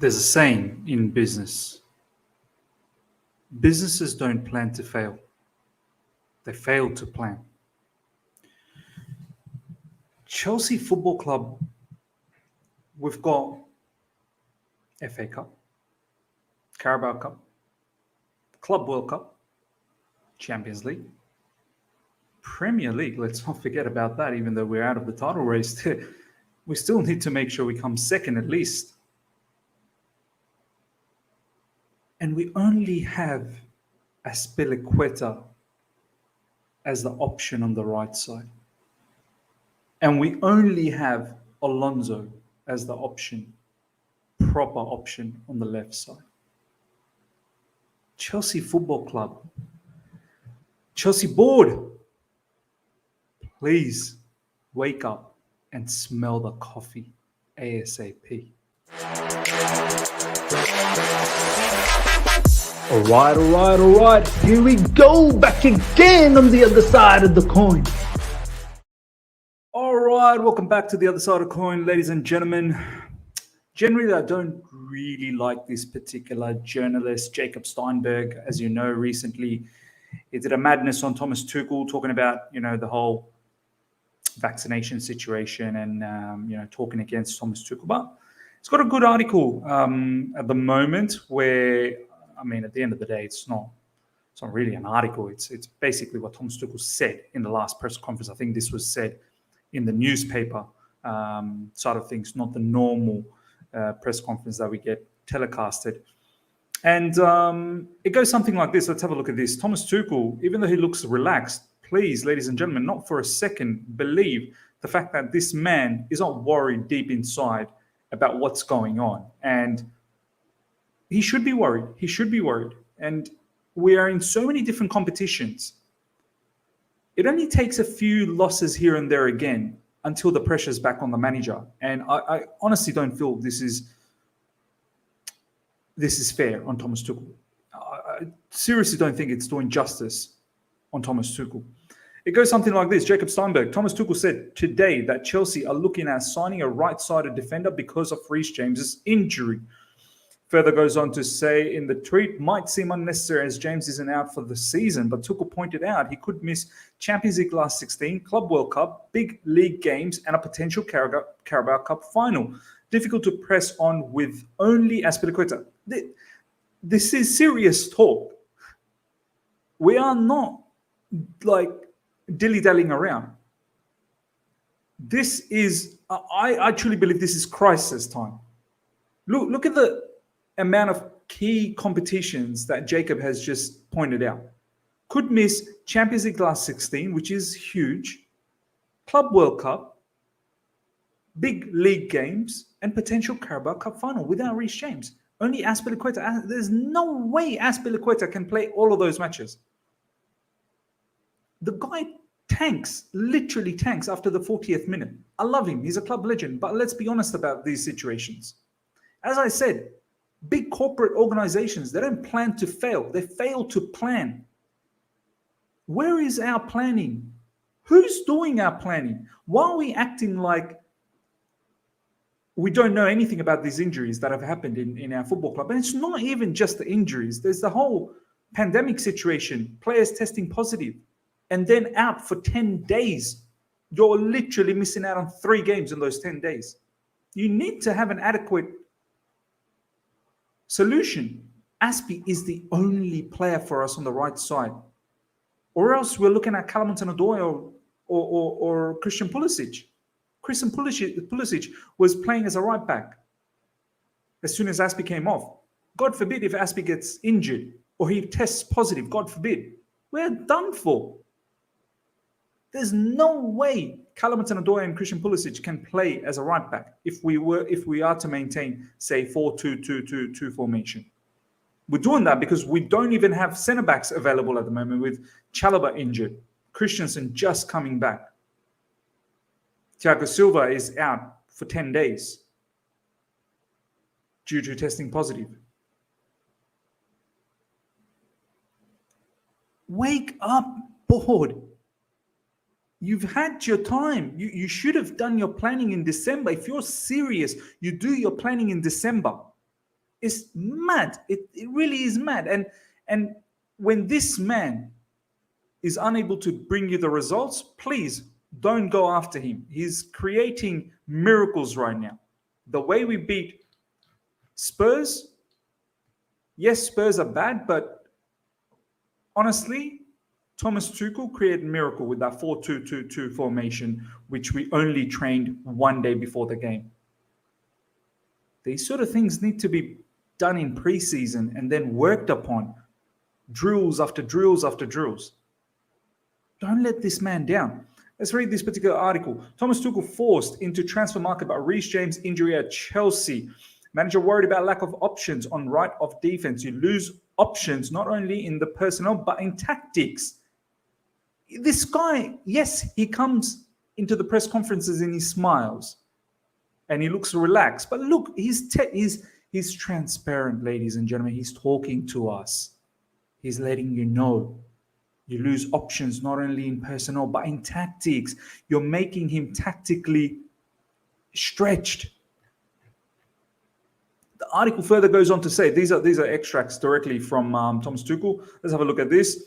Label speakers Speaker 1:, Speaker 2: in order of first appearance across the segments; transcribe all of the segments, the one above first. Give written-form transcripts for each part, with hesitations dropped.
Speaker 1: There's a saying in business: businesses don't plan to fail, they fail to plan. Chelsea Football Club, we've got FA Cup, Carabao Cup, Club World Cup, Champions League, Premier League. Let's not forget about that, even though we're out of the title race. We still need to make sure we come second at least. And we only have Azpi as the option on the right side. And we only have Alonso as the option, proper option on the left side. Chelsea Football Club, Chelsea board, please wake up and smell the coffee ASAP.
Speaker 2: All right. Here we go, back again on the other side of the coin.
Speaker 1: All right, welcome back to the other side of the coin, ladies and gentlemen. Generally, I don't really like this particular journalist, Jacob Steinberg. As you know, recently he did a madness on Thomas Tuchel, talking about, the whole vaccination situation and, talking against Thomas Tuchel. But it's got a good article at the moment where, at the end of the day, it's not really an article. It's basically what Thomas Tuchel said in the last press conference. I think this was said in the newspaper side of things, not the normal press conference that we get telecasted. And it goes something like this. Let's have a look at this. Thomas Tuchel, even though he looks relaxed, please, ladies and gentlemen, not for a second believe the fact that this man is not worried deep inside about what's going on. And he should be worried. He should be worried. And we are in so many different competitions. It only takes a few losses here and there again until the pressure's back on the manager. And I honestly don't feel this is fair on Thomas Tuchel. I seriously don't think it's doing justice on Thomas Tuchel. It goes something like this. Jacob Steinberg, Thomas Tuchel said today that Chelsea are looking at signing a right-sided defender because of Reece James's injury. Further goes on to say in the tweet, might seem unnecessary as James isn't out for the season, but Tuchel pointed out he could miss Champions League last 16, Club World Cup, big league games, and a potential Carabao Cup final. Difficult to press on with only Azpi. This is serious talk. We are not dilly-dallying around. This is, I truly believe this is crisis time. Look at the amount of key competitions that Jacob has just pointed out. Could miss Champions League last 16, which is huge, Club World Cup, big league games, and potential Carabao Cup final without Reece James. Only Azpi. There's no way Azpi can play all of those matches. The guy literally tanks after the 40th minute. I love him. He's a club legend. But let's be honest about these situations. As I said, big corporate organizations, they don't plan to fail. They fail to plan. Where is our planning? Who's doing our planning? Why are we acting like we don't know anything about these injuries that have happened in our football club? And it's not even just the injuries. There's the whole pandemic situation, players testing positive, and then out for 10 days. You're literally missing out on 3 games in those 10 days. You need to have an adequate solution. Azpi is the only player for us on the right side. Or else we're looking at Callum Hudson-Odoi or Christian Pulisic. Christian Pulisic was playing as a right back as soon as Azpi came off. God forbid if Azpi gets injured or he tests positive, God forbid. We're done for. There's no way Callum Hudson-Odoi and Christian Pulisic can play as a right back if we are to maintain, say, 4-2-2-2 formation. We're doing that because we don't even have centre backs available at the moment, with Chalobah injured, Christensen just coming back. Thiago Silva is out for 10 days due to testing positive. Wake up, board. You've had your time. You should have done your planning in December. If you're serious, you do your planning in December. is mad. It really is mad. And when this man is unable to bring you the results, please don't go after him. He's creating miracles right now. The way we beat Spurs, yes, Spurs are bad, but honestly, Thomas Tuchel created a miracle with that 4-2-2-2 formation, which we only trained one day before the game. These sort of things need to be done in preseason and then worked upon. Drills after drills after drills. Don't let this man down. Let's read this particular article. Thomas Tuchel forced into transfer market by Reece James injury at Chelsea. Manager worried about lack of options on right of defense. You lose options not only in the personnel but in tactics. This guy, yes, he comes into the press conferences and he smiles and he looks relaxed. But look, he's transparent, ladies and gentlemen. He's talking to us. He's letting you know. You lose options not only in personnel but in tactics. You're making him tactically stretched. The article further goes on to say, these are extracts directly from Thomas Tuchel. Let's have a look at this.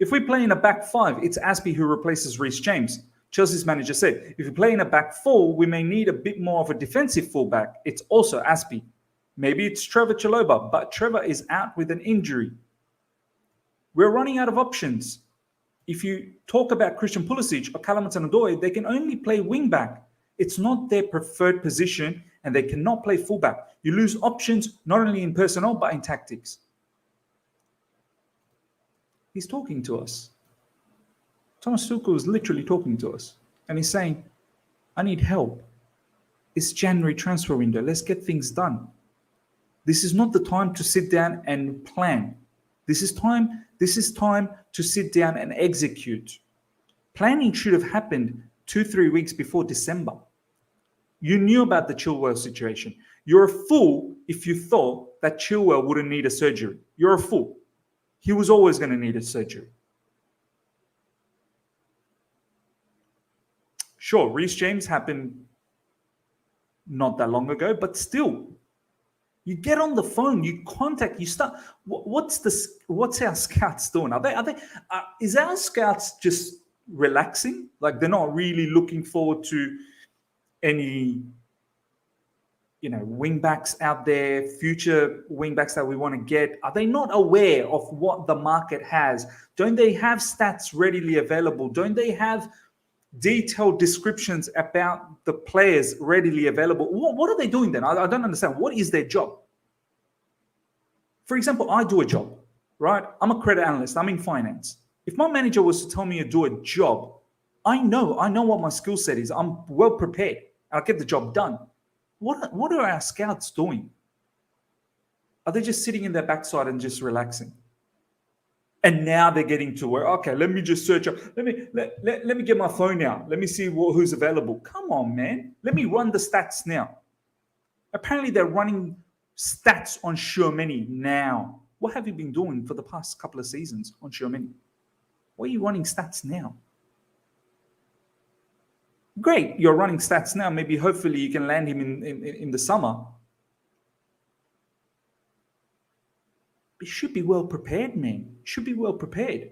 Speaker 1: If we play in a back five, it's Azpi who replaces Reece James. Chelsea's manager said, if we play in a back four, we may need a bit more of a defensive fullback. It's also Azpi. Maybe it's Trevor Chalobah, but Trevor is out with an injury. We're running out of options. If you talk about Christian Pulisic or Callum Hudson-Odoi, they can only play wing back. It's not their preferred position and they cannot play fullback. You lose options not only in personnel but in tactics. He's talking to us. Thomas Tuchel is literally talking to us. And he's saying, I need help. It's January transfer window. Let's get things done. This is not the time to sit down and plan. This is time to sit down and execute. Planning should have happened 2-3 weeks before December. You knew about the Chilwell situation. You're a fool if you thought that Chilwell wouldn't need a surgery. You're a fool. He was always going to need a surgery. Sure, Reece James happened not that long ago, but still, you get on the phone, you contact, you start. What's our scouts doing? Is our scouts just relaxing? Like they're not really looking forward to any, wing backs out there, future wing backs that we want to get? Are they not aware of what the market has? Don't they have stats readily available? Don't they have detailed descriptions about the players readily available? What are they doing then? I don't understand. What is their job? For example, I do a job, right? I'm a credit analyst. I'm in finance. If my manager was to tell me to do a job, I know what my skill set is. I'm well prepared. I'll get the job done. What are our scouts doing? Are they just sitting in their backside and just relaxing? And now they're getting to where, okay, let me just search up. Let me get my phone out. Let me see who's available. Come on, man. Let me run the stats now. Apparently, they're running stats on Tchouaméni now. What have you been doing for the past couple of seasons on Tchouaméni? Why are you running stats now? Great, you're running stats now. Maybe, hopefully, you can land him in the summer. But you should be well prepared, man. You should be well prepared.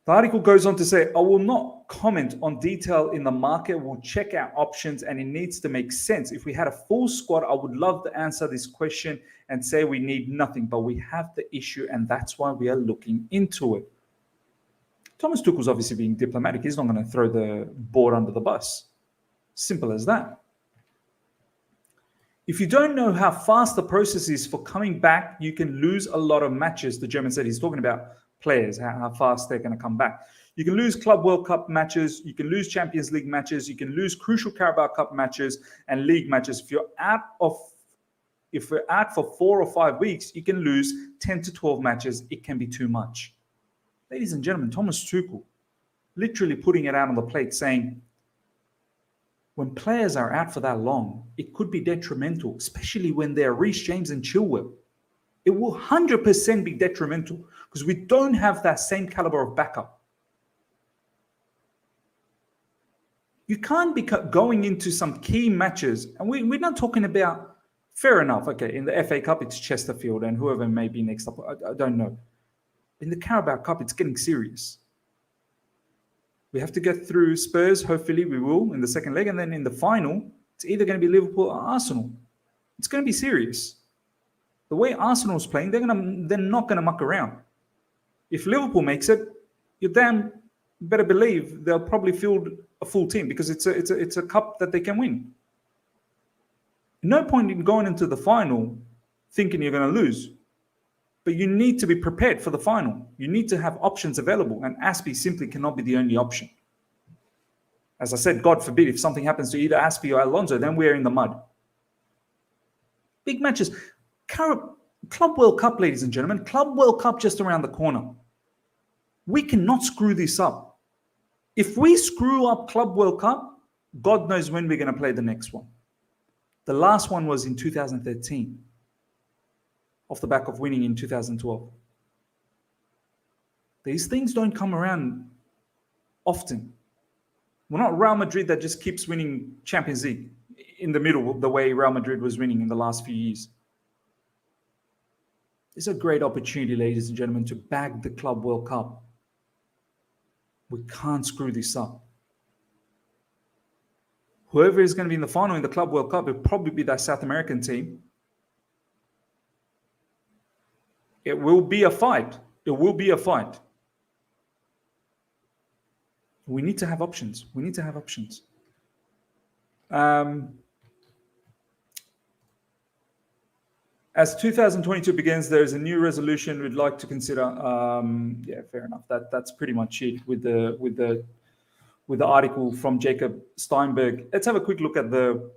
Speaker 1: The article goes on to say, I will not comment on detail in the market. We'll check our options and it needs to make sense. If we had a full squad, I would love to answer this question and say we need nothing, but we have the issue and that's why we are looking into it. Thomas Tuchel's obviously being diplomatic. He's not going to throw the board under the bus. Simple as that. If you don't know how fast the process is for coming back, you can lose a lot of matches. The German said he's talking about players, how fast they're going to come back. You can lose Club World Cup matches. You can lose Champions League matches. You can lose crucial Carabao Cup matches and league matches. If we're out for 4 or 5 weeks, you can lose 10 to 12 matches. It can be too much. Ladies and gentlemen, Thomas Tuchel literally putting it out on the plate saying, when players are out for that long, it could be detrimental, especially when they're Reece James and Chilwell. It will 100% be detrimental because we don't have that same caliber of backup. You can't be going into some key matches, and we're not talking about Fair enough. Okay, in the FA Cup, it's Chesterfield and whoever may be next up. I don't know. In the Carabao Cup, it's getting serious. We have to get through Spurs. Hopefully, we will in the second leg. And then in the final, it's either going to be Liverpool or Arsenal. It's going to be serious. The way Arsenal's playing, they're not going to muck around. If Liverpool makes it, you damn better believe they'll probably field a full team because it's a cup that they can win. No point in going into the final thinking you're going to lose. But you need to be prepared for the final. You need to have options available, and Azpi simply cannot be the only option. As I said, God forbid, if something happens to either Azpi or Alonso, then we're in the mud. Big matches. Club World Cup, ladies and gentlemen. Club World Cup just around the corner. We cannot screw this up. If we screw up Club World Cup, God knows when we're going to play the next one. The last one was in 2013. Off the back of winning in 2012. These things don't come around often. We're not Real Madrid that just keeps winning Champions League in the middle, the way Real Madrid was winning in the last few years. It's a great opportunity, ladies and gentlemen, to bag the Club World Cup. We can't screw this up. Whoever is going to be in the final in the Club World Cup will probably be that South American team. It will be a fight. It will be a fight. We need to have options. We need to have options. As 2022 begins, there is a new resolution we'd like to consider. Yeah, fair enough. That's pretty much it with the article from Jacob Steinberg. Let's have a quick look at the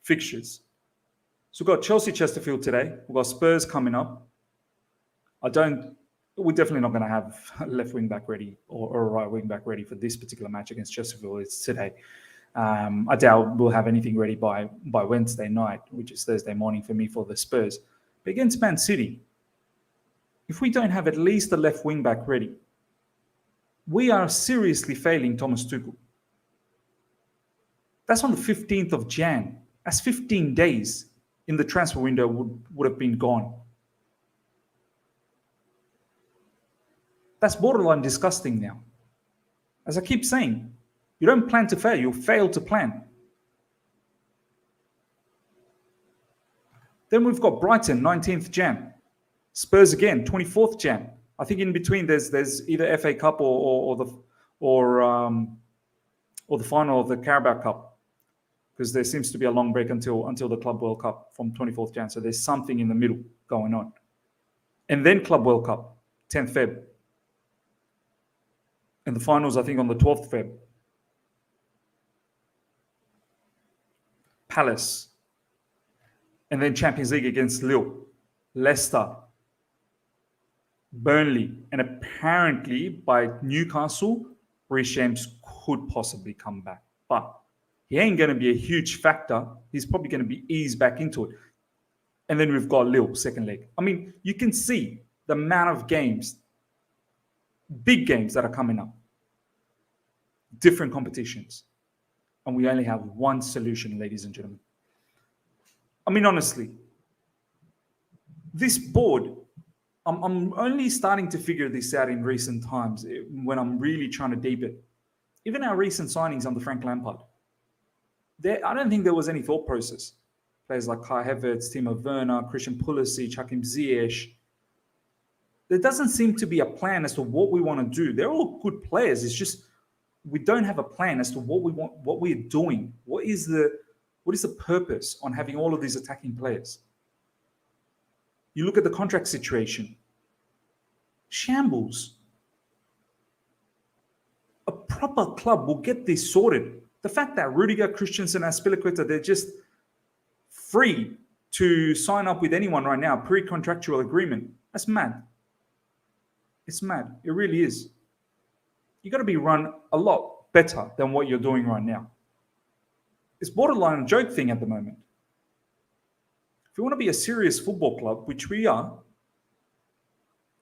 Speaker 1: fixtures. So we've got Chelsea Chesterfield today. We've got Spurs coming up. We're definitely not going to have a left wing back ready or a right wing back ready for this particular match against Chesterfield. It's today. I doubt we'll have anything ready by Wednesday night, which is Thursday morning for me for the Spurs. But against Man City, if we don't have at least a left wing back ready, we are seriously failing Thomas Tuchel. That's on the 15th of Jan. That's 15 days in the transfer window would have been gone. That's borderline disgusting now. As I keep saying, you don't plan to fail, you fail to plan. Then we've got Brighton, 19th Jan. Spurs again, 24th Jan. I think in between there's either FA Cup or the final of the Carabao Cup, because there seems to be a long break until the Club World Cup from 24th Jan. So there's something in the middle going on. And then Club World Cup, 10th Feb. And the finals, I think, on the 12th Feb. Palace. And then Champions League against Lille, Leicester, Burnley, and apparently by Newcastle, Reece James could possibly come back. But he ain't going to be a huge factor. He's probably going to be eased back into it. And then we've got Lille, second leg. I mean, you can see the amount of games, big games that are coming up. Different competitions. And we only have one solution, ladies and gentlemen. I mean, honestly, this board, I'm only starting to figure this out in recent times when I'm really trying to deep it. Even our recent signings under Frank Lampard, I don't think there was any thought process. Players like Kai Havertz, Timo Werner, Christian Pulisic, Hakim Ziyech. There doesn't seem to be a plan as to what we want to do. They're all good players. It's just we don't have a plan as to what we want, what we're doing. What is the purpose on having all of these attacking players? You look at the contract situation. Shambles. A proper club will get this sorted. The fact that Rudiger, Christensen, and Azpilicueta, they're just free to sign up with anyone right now, pre-contractual agreement, that's mad. It's mad. It really is. You got to be run a lot better than what you're doing right now. It's borderline a joke thing at the moment. If you want to be a serious football club, which we are,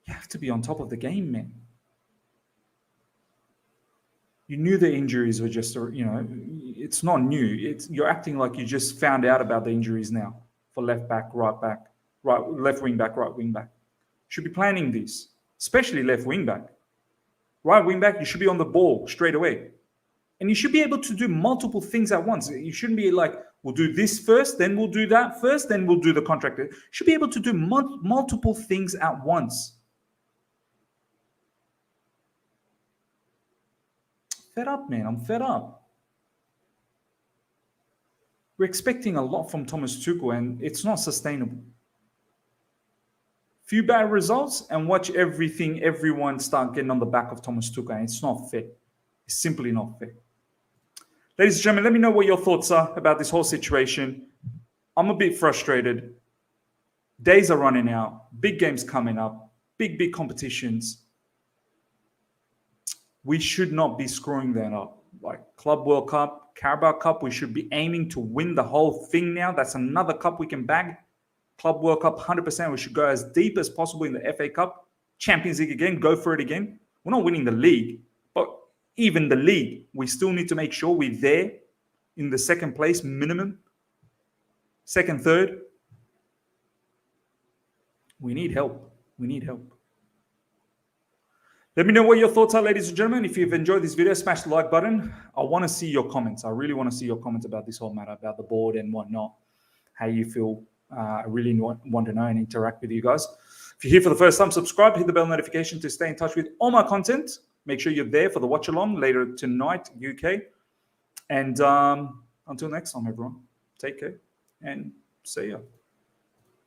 Speaker 1: you have to be on top of the game, man. You knew the injuries were just, It's not new. You're acting like you just found out about the injuries now for left back, left wing back, right wing back. Should be planning this, especially left wing back. Right wing back, you should be on the ball straight away. And you should be able to do multiple things at once. You shouldn't be like, we'll do this first, then we'll do that first, then we'll do the contract. You should be able to do multiple things at once. Fed up, man. I'm fed up. We're expecting a lot from Thomas Tuchel, and it's not sustainable. Few bad results, and watch everyone start getting on the back of Thomas Tuchel, and it's not fair. It's simply not fair. Ladies and gentlemen, let me know what your thoughts are about this whole situation. I'm a bit frustrated. Days are running out. Big games coming up. Big competitions. We should not be screwing that up. Like Club World Cup, Carabao Cup, we should be aiming to win the whole thing now. That's another cup we can bag. Club World Cup, 100%. We should go as deep as possible in the FA Cup. Champions League again, go for it again. We're not winning the league, but even the league, we still need to make sure we're there in the second place minimum. Second, third. We need help. We need help. Let me know what your thoughts are, ladies and gentlemen. If you've enjoyed this video, smash the like button. I want to see your comments. I really want to see your comments about this whole matter, about the board and whatnot, how you feel. I really want to know and interact with you guys. If you're here for the first time, subscribe, hit the bell notification to stay in touch with all my content. Make sure you're there for the watch along later tonight, UK. And until next time, everyone, take care and see ya.